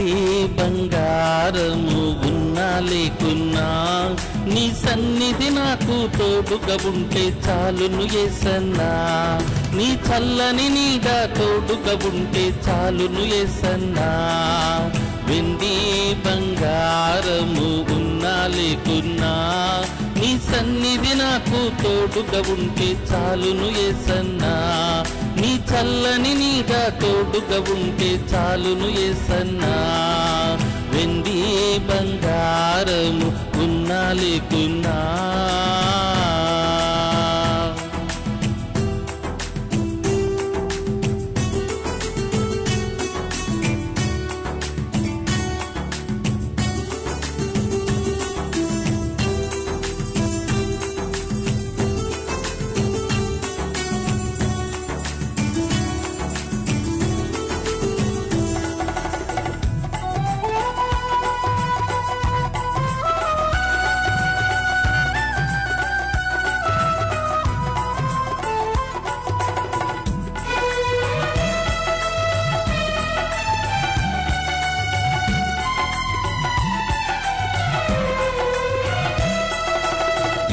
వెండి బంగారము ఉన్నా లేకున్నా నీ సన్నిధి నాకు తోడుగా ఉంటే చాలును యేసన్నా. నీ చల్లని నీడ తోడుగా ఉంటే చాలును యేసన్నా. వెండి బంగారము ఉన్నా లేకున్నా నీ సన్నిధి నాకు తోడుగా ఉంటే చాలును యేసన్నా. నీ చల్లని నీడ తోడుగా ఉంటే చాలును యేసన్నా. వెండి బంగారము ఉన్నా లేకున్నా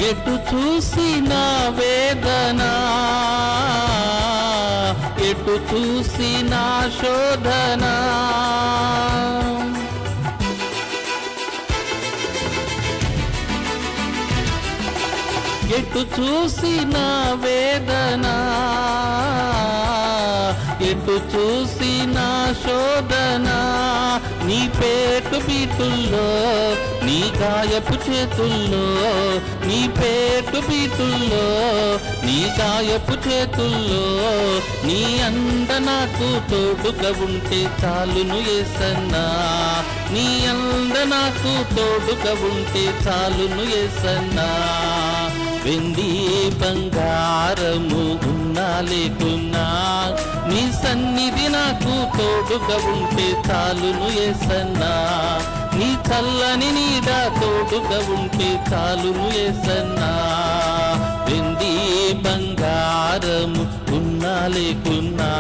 ఎటు చూసిన వేదన, ఎటు చూసిన శోధన, ఎటు చూసిన వేదన, ఎటు చూసిన శోధన, నీ పేటు బీటుల్లో నీ గాయపు చేతుల్లో, నీ పేటు బీటుల్లో నీ గాయపు చేతుల్లో, నీ అండ నాకు తోడుగా ఉంటే చాలును యేసన్నా. నీ అండ నాకు తోడుగా ఉంటే చాలును యేసన్నా. వెండి బంగారము ఉన్నా లేకున్నా నీ సన్నిధి నాకు తోడుగా ఉంటే చాలును యేసన్నా. నీ చల్లని నీడ తోడుగా ఉంటే చాలును యేసన్నా. వెండి బంగారము ఉన్నా లేకున్నా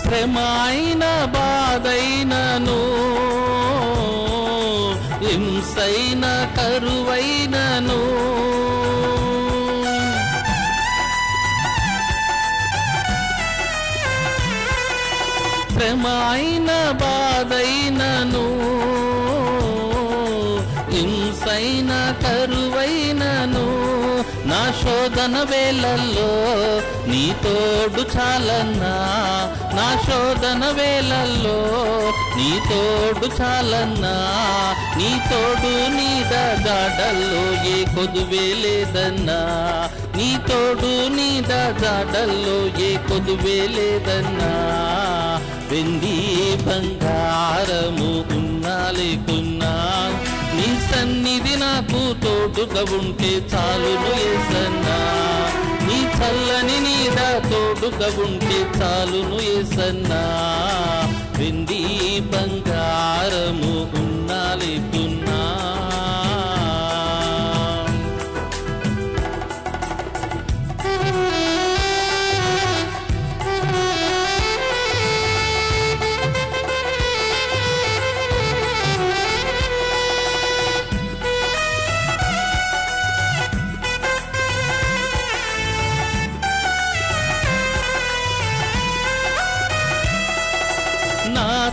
శ్రమైన బాధైనను, హింసైన కరువైనను, శ్రమైన బాధైనను, హింసైన కరువైనను, నా శోధన వేళల్లో నీ తోడు చాలన్నా. నా శోధన వేళల్లో నీ తోడు చాలన్నా. నీ తోడు నీడ జాడల్లో ఏ కొదువే లేదన్నా. నీ తోడు నీడ జాడల్లో ఏ కొదువే లేదన్నా. వెండి బంగారము ఉన్నా లేకున్నా నీ సన్నిధి నాకు తోడుగా ఉంటే చాలును యేసన్నా. నీ చల్లని నీడ తోడుగా ఉంటే చాలును యేసన్నా. వెండి బంగారము ఉన్నా లేకున్నా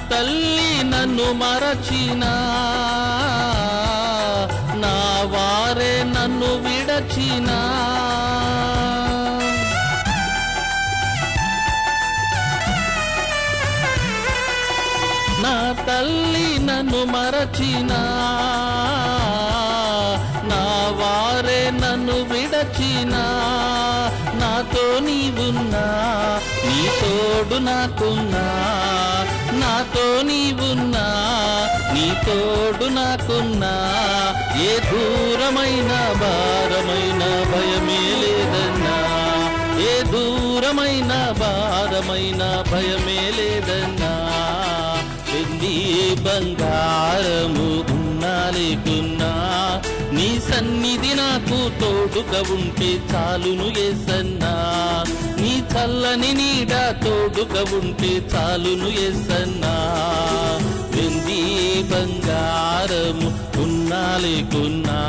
తల్లి నన్ను మరచినా, నా వారే నన్ను విడచినా, నా మరచినా, నా వారే నన్ను విడచినా, నాతో నీవున్నా, నీ తోడు నాకున్నా, నాతో నీవున్నా, నీ తోడు నాకున్నా, ఏ దూరమైన భారమైన భయమే లేదన్నా, ఏ దూరమైన భారమైన భయమే లేదన్నా. వెండి బంగారము ఉన్నా లేకున్నా, నీ సన్నిధి నాకు తోడుగా ఉంటే చాలును యేసన్నా, నీ చల్లని నీడ తోడుగా ఉంటే చాలును యేసన్నా. వెండి బంగారము ఉన్నా లేకున్నా,